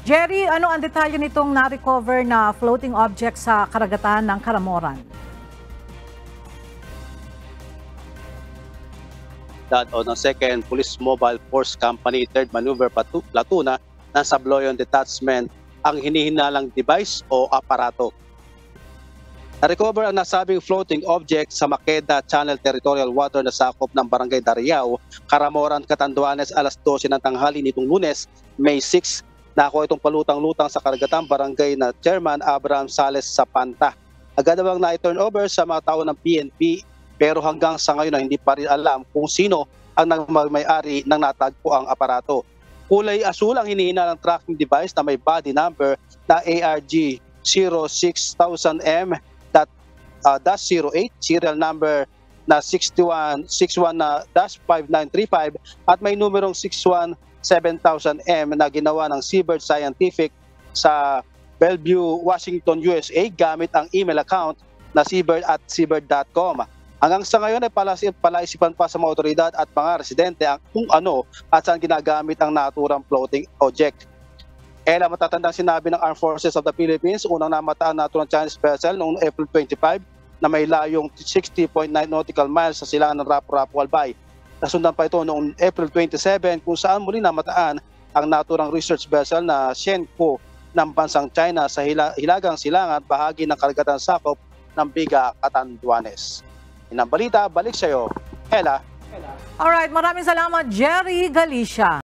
Jerry, ano ang detalye nitong na-recover na floating object sa karagatan ng Caramoran? That on the 2nd Police Mobile Force Company 3rd Maneuver Platoon ng Sabloyan Detachment ang hinihinalang device o aparato. Na-recover ang nasabing floating object sa Maqueda Channel Territorial Water na sakop ng Barangay Dariao, Caramoran, Catanduanes alas 12 ng tanghali nitong Lunes, May 6. Nakuha itong palutang-lutang sa karagatan barangay na Chairman Abraham Sales Sapanta. Agad namang na-turn over sa mga tao ng PNP pero hanggang sa ngayon hindi pa rin alam kung sino ang may-ari ng natagpo ang aparato. Kulay asul ang hinihinalang tracking device na may body number na ARG 06000M-08, serial number na 61-5935 at may numerong 617,000M na ginawa ng Seabird Scientific sa Bellevue, Washington, USA gamit ang email account na seabird@seabird.com. Hanggang sa ngayon ay palaisipan pa sa mga otoridad at mga residente ang kung ano at saan ginagamit ang naturang floating object. Matatandang sinabi ng Armed Forces of the Philippines, unang namataan naturang Chinese vessel noong April 25 na may layong 60.9 nautical miles sa silangan ng Rapu-Rapu, Albay. Nasundan pa ito noong April 27 kung saan muli namataan ang naturang research vessel na Shenko ng bansang China sa hilagang silangan bahagi ng karagatan sakop ng Biga, Catanduanes. Inang balita, balik sa iyo, Hela. Alright, maraming salamat, Jerry Galicia.